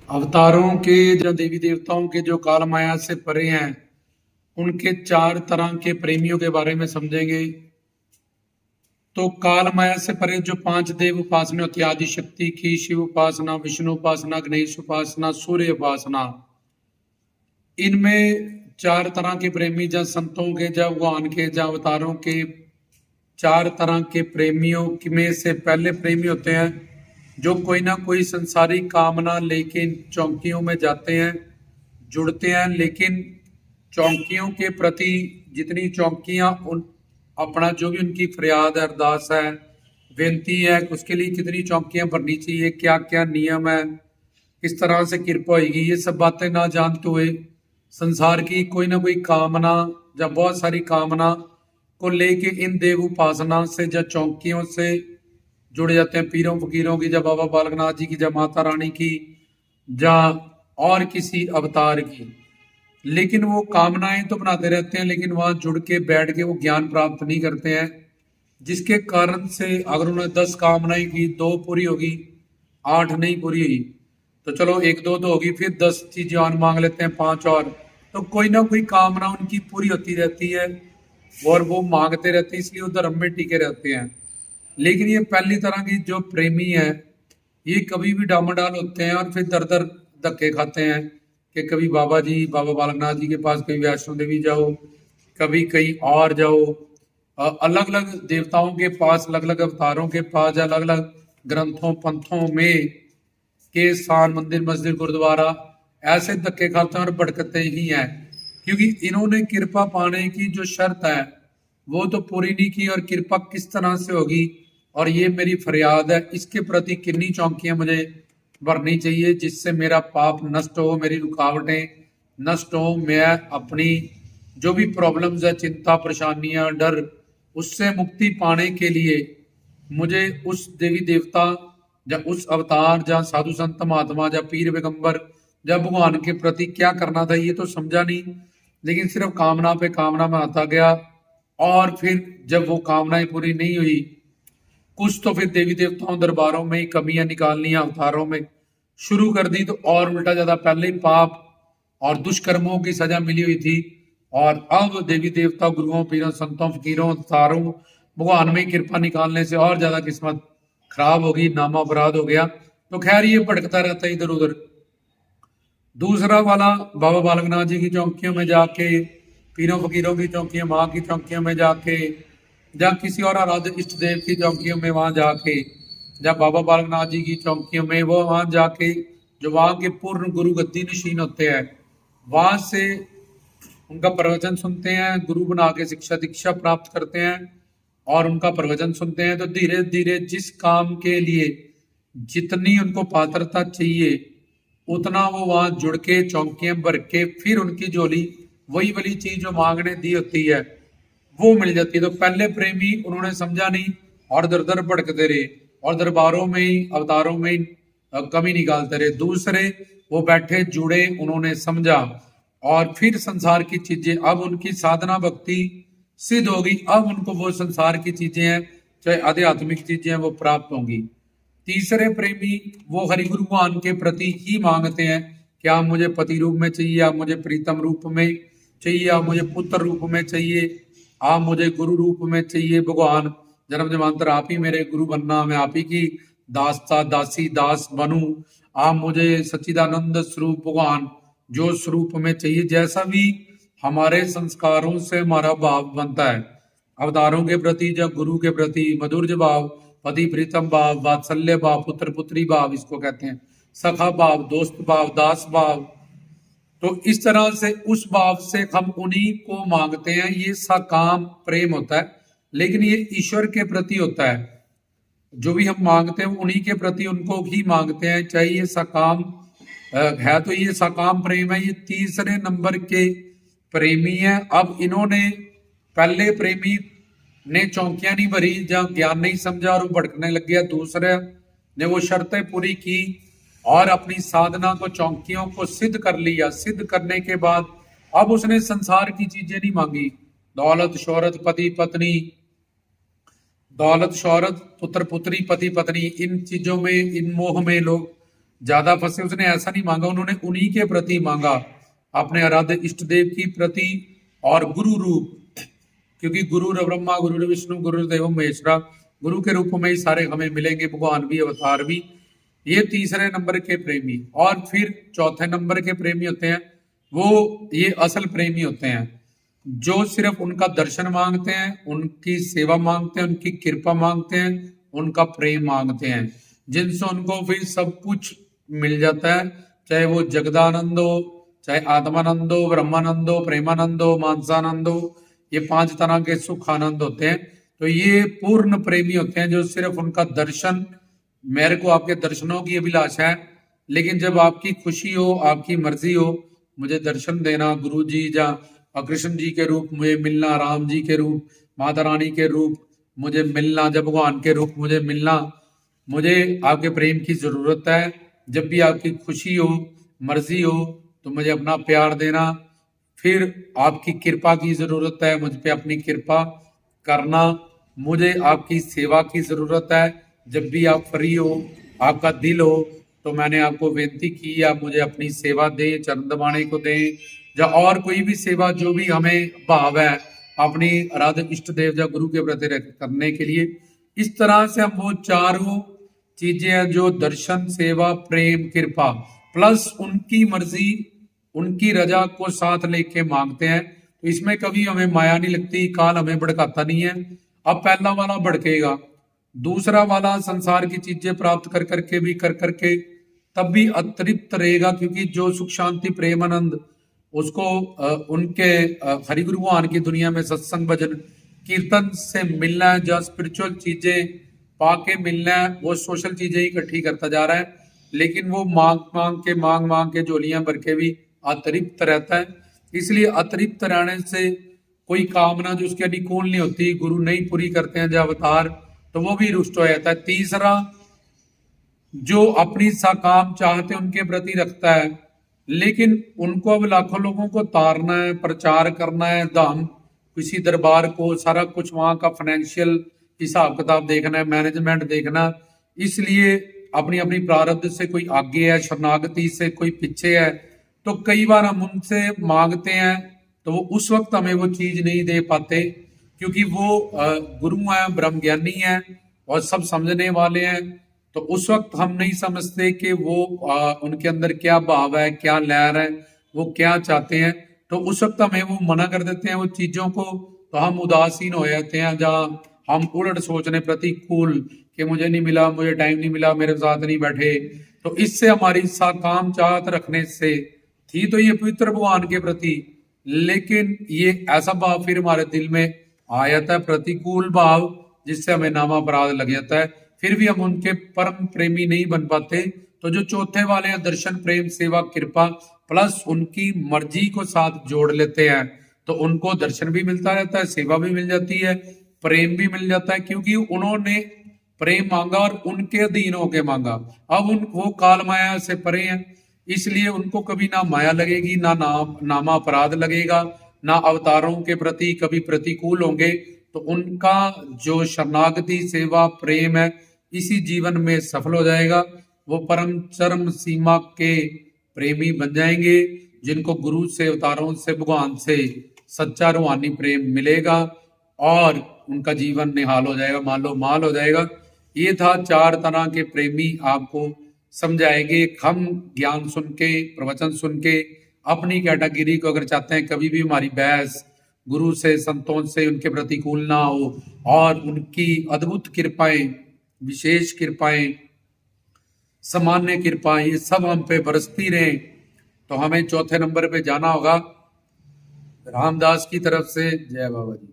अवतारों के जो देवी देवताओं के जो काल माया से परे हैं, उनके 4 तरह के प्रेमियों के बारे में समझेंगे। तो काल माया से परे जो 5 देव उपासना होती है, आदि शक्ति की, शिव उपासना, विष्णु उपासना, गणेश उपासना, सूर्य उपासना, इनमें 4 तरह के प्रेमी, जहाँ संतों के, जहाँ भगवान के, जहाँ अवतारों के 4 तरह के प्रेमियों में से पहले प्रेमी होते हैं जो कोई ना कोई संसारिक कामना लेके चौकियों में जाते हैं, जुड़ते हैं, लेकिन चौकियों के प्रति जितनी चौकियां उन अपना जो भी उनकी फरियाद है, अरदास है, बेनती है, उसके लिए कितनी चौकियां भरनी चाहिए, क्या क्या नियम है, किस तरह से कृपा होगी, ये सब बातें ना जानते हुए संसार की कोई ना कोई कामना या बहुत सारी कामना को लेके इन देव उपासना से या चौकियों से जुड़ जाते हैं, पीरों फकीरों की, या बाबा बालकनाथ जी की, या माता रानी की, या और किसी अवतार की। लेकिन वो कामनाएं तो बनाते रहते हैं, लेकिन वहां जुड़ के बैठ के वो ज्ञान प्राप्त नहीं करते हैं, जिसके कारण से अगर उन्होंने 10 कामनाएं की, 2 पूरी होगी, 8 नहीं पूरी हुई, तो चलो 1 2 तो होगी, फिर 10 चीजें और मांग लेते हैं, 5 और, तो कोई ना कोई कामना उनकी पूरी होती रहती है और वो मांगते रहते हैं, इसलिए वो धर्म में टिके रहते हैं। लेकिन ये पहली तरह की जो प्रेमी है, ये कभी भी डामाडाल होते हैं और फिर दर दर धक्के खाते हैं कि कभी बाबा जी, बाबा बालकनाथ जी के पास, कभी वैष्णो देवी जाओ, कभी कहीं और जाओ, अलग अलग देवताओं के पास, अलग अलग अवतारों के पास, अलग अलग ग्रंथों पंथों में के स्थान, मंदिर, मस्जिद, गुरुद्वारा, ऐसे धक्के खाते हैं और भटकते ही हैं, क्योंकि इन्होंने कृपा पाने की जो शर्त है वो तो पूरी नहीं की, और कृपा किस तरह से होगी, और ये मेरी फरियाद है, इसके प्रति कितनी चौकियां मुझे भरनी चाहिए जिससे मेरा पाप नष्ट हो, मेरी रुकावटें नष्ट हो, मैं अपनी जो भी प्रॉब्लम्स है, चिंता, परेशानियां, डर, उससे मुक्ति पाने के लिए मुझे उस देवी देवता या उस अवतार या साधु संत महात्मा या पीर पैगंबर या भगवान के प्रति क्या करना था, ये तो समझा नहीं, लेकिन सिर्फ कामना पे कामना में आता गया। और फिर जब वो कामनाएं पूरी नहीं हुई, कुछ तो फिर देवी देवताओं दरबारों में ही कमियां निकालनी, अवतारों में शुरू कर दी, तो और उल्टा ज्यादा पहले ही पाप और दुष्कर्मों की सजा मिली हुई थी, और अब देवी देवता, गुरुओं, पीरों, संतों, फकीरों, अवतारों, भगवान में कृपा निकालने से और ज्यादा किस्मत खराब होगी, नामा अपराध हो गया। तो खैर ये भटकता रहता है इधर उधर। दूसरा वाला, बाबा बालकनाथ जी की चौकियों में जाके, पीरों फकीरों की चौकियों, माँ की चौकियों में जाके, या किसी और आराध्य इष्ट देव की चौकियों में वहां जाके, या बाबा बालकनाथ जी की चौकियों में, वो वहां जाके जो वहां के पूर्ण गुरु गद्दी नशीन होते हैं, वहां से उनका प्रवचन सुनते हैं, गुरु बना के शिक्षा दीक्षा प्राप्त करते हैं और उनका प्रवचन सुनते हैं, तो धीरे धीरे जिस काम के लिए जितनी उनको पात्रता चाहिए उतना वो वहां जुड़ के चौकियां भर के फिर उनकी झोली वही वाली चीज जो मांगने दी होती है वो मिल जाती है। तो पहले प्रेमी उन्होंने समझा नहीं और दर दर भटकते रहे और दरबारों में ही, अवतारों में ही कमी निकालते रहे। दूसरे वो बैठे जुड़े, उन्होंने समझा और फिर संसार की चीजें, अब उनकी साधना भक्ति सिद्ध होगी, अब उनको वो संसार की चीजें हैं, चाहे आध्यात्मिक चीजें हैं, वो प्राप्त होंगी। तीसरे प्रेमी वो हरिगुरु भगवान के प्रति ही मांगते हैं कि आप मुझे पति रूप में चाहिए, आप मुझे प्रीतम रूप में चाहिए, आप मुझे पुत्र रूप में चाहिए, आप मुझे गुरु रूप में चाहिए। भगवान, जन्म जन्मांतर आप ही मेरे गुरु बनना, मैं आप ही की दासता दासी दास बनूं, आप मुझे सच्चिदानंद स्वरूप भगवान जो स्वरूप में चाहिए, जैसा भी हमारे संस्कारों से हमारा भाव बनता है, अवतारों के प्रति या गुरु के प्रति मधुर्य भाव, पति प्रीतम भाव, वात्सल्य भाव, पुत्र पुत्री भाव, इसको कहते हैं सखा भाव, दोस्त भाव, दास भाव। तो इस तरह से उस भाव से हम उन्हीं को मांगते हैं, ये सकाम प्रेम होता है, लेकिन ये ईश्वर के प्रति होता है। जो भी हम मांगते हैं उन्हीं के प्रति उनको ही मांगते हैं, चाहे ये सकाम है, तो ये सकाम प्रेम है। ये तीसरे नंबर के प्रेमी है। अब इन्होंने, पहले प्रेमी ने चौकियां नहीं भरी, जहां ज्ञान नहीं समझा और वो भटकने लग गया। दूसरे ने वो शर्तें पूरी की और अपनी साधना को, चौकियों को सिद्ध कर लिया। सिद्ध करने के बाद अब उसने संसार की चीजें नहीं मांगी, दौलत शोहरत, पति पत्नी, दौलत शोहरत, पुत्र पुत्री, पति पत्नी, इन चीजों में, इन मोह में लोग ज्यादा फंसे उसने ऐसा नहीं मांगा, उन्होंने उन्हीं के प्रति मांगा, अपने आराध्य इष्ट देव की प्रति और गुरु रूप, क्योंकि गुरु ब्रह्मा गुरु विष्णु गुरुदेव महेश्वरा, गुरु के रूप में ही सारे हमें मिलेंगे, भगवान भी अवतार भी। ये तीसरे नंबर के प्रेमी। और फिर चौथे नंबर के प्रेमी होते हैं वो ये असल प्रेमी होते हैं, जो सिर्फ उनका दर्शन मांगते हैं, उनकी सेवा मांगते हैं, उनकी कृपा मांगते हैं, उनका प्रेम मांगते हैं, जिनसे उनको फिर सब कुछ मिल जाता है, चाहे वो जगदानंद हो, चाहे आत्मानंद हो, ब्रह्मानंद हो, प्रेमानंद हो, मानसानंद हो। ये 5 तरह के सुख आनंद होते हैं। तो ये पूर्ण प्रेमी होते हैं, जो सिर्फ उनका दर्शन, मेरे को आपके दर्शनों की अभिलाषा है, लेकिन जब आपकी खुशी हो, आपकी मर्जी हो, मुझे दर्शन देना, गुरु जी या कृष्ण जी के रूप मुझे मिलना, राम जी के रूप, माता रानी के रूप मुझे मिलना, जब भगवान के रूप मुझे मिलना, मुझे आपके प्रेम की जरूरत है। जब भी आपकी खुशी हो, मर्जी हो, तो मुझे अपना प्यार देना। फिर आपकी कृपा की जरूरत है, मुझ पे अपनी कृपा करना। मुझे आपकी सेवा की जरूरत है, जब भी आप फ्री हो, आपका दिल हो, तो मैंने आपको विनती की आप मुझे अपनी सेवा दें, चरण दबाने को दें, या और कोई भी सेवा जो भी हमें भाव है अपनी आराध्य इष्ट देव या गुरु के प्रति करने के लिए। इस तरह से हम वो चारों चीजें हैं जो दर्शन, सेवा, प्रेम, कृपा प्लस उनकी मर्जी, उनकी रजा को साथ लेके मांगते हैं। तो इसमें कभी हमें माया नहीं लगती, काल हमें भड़काता नहीं है। अब पहला वाला भड़केगा, दूसरा वाला संसार की चीजें प्राप्त कर करके भी कर करके तब भी अतृप्त रहेगा, क्योंकि जो सुख शांति प्रेम आनंद उसको उनके हरिगुरु भगवान की दुनिया में सत्संग भजन कीर्तन से मिलना है, जो स्पिरिचुअल चीजें पाके मिलना है, वो सोशल चीजें ही इकट्ठी करता जा रहा है, लेकिन वो मांग मांग के झोलियां भर के भी अतृप्त रहता है। इसलिए अतृप्त रहने से कोई कामना जो उसके अनुकूल नहीं होती, गुरु नहीं पूरी करते हैं जो अवतार, तो वो भी रुष्ट हो जाता है। तीसरा, जो अपनी साकाम चाहते उनके प्रति रखता है, लेकिन उनको अब लाखों लोगों को तारना है, प्रचार करना है, धाम किसी दरबार को सारा कुछ वहां का फाइनेंशियल हिसाब किताब देखना है, मैनेजमेंट देखना, इसलिए अपनी अपनी प्रारब्ध से कोई आगे है, शरणागति से कोई पीछे है। तो कई बार हम उनसे मांगते हैं तो वो उस वक्त हमें वो चीज नहीं दे पाते, क्योंकि वो गुरु हैं, ब्रह्म ज्ञानी हैं और सब समझने वाले हैं। तो उस वक्त हम नहीं समझते कि वो उनके अंदर क्या भाव है, क्या लहर है, वो क्या चाहते हैं। तो उस वक्त हमें वो मना कर देते हैं वो चीजों को, तो हम उदासीन हो जाते हैं, जहाँ हम उलट सोचने प्रतिकूल कि मुझे नहीं मिला, मुझे टाइम नहीं मिला, मेरे साथ नहीं बैठे। तो इससे हमारी साकाम चाहत रखने से थी तो ये पवित्र भगवान के प्रति, लेकिन ये ऐसा भाव फिर हमारे दिल में आ जाता है, प्रतिकूल भाव, जिससे हमें नामा अपराध लग जाता है, फिर भी हम उनके परम प्रेमी नहीं बन पाते। तो जो चौथे वाले हैं, दर्शन, प्रेम, सेवा, कृपा प्लस उनकी मर्जी को साथ जोड़ लेते हैं, तो उनको दर्शन भी मिलता रहता है, सेवा भी मिल जाती है, प्रेम भी मिल जाता है, क्योंकि उन्होंने प्रेम मांगा और उनके अधीन होके मांगा। अब वो काल माया से परे हैं, इसलिए उनको कभी ना माया लगेगी, ना नामा अपराध लगेगा, ना अवतारों के प्रति कभी प्रतिकूल होंगे। तो उनका जो शरणागति, सेवा, प्रेम है, इसी जीवन में सफल हो जाएगा। वो परम चरम सीमा के प्रेमी बन जाएंगे, जिनको गुरु से, अवतारों से, भगवान से सच्चा रूहानी प्रेम मिलेगा और उनका जीवन निहाल हो जाएगा, मालो माल हो जाएगा। ये था 4 तरह के प्रेमी आपको समझाएंगे। हम ज्ञान सुन के, प्रवचन सुन के अपनी कैटेगरी को अगर चाहते हैं कभी भी हमारी बहस गुरु से, संतों से, उनके प्रतिकूल ना हो और उनकी अद्भुत कृपाएं, विशेष कृपाएं, सामान्य कृपाएं, ये सब हम पे बरसती रहे, तो हमें चौथे नंबर पे जाना होगा रामदास की तरफ से। जय बाबा जी।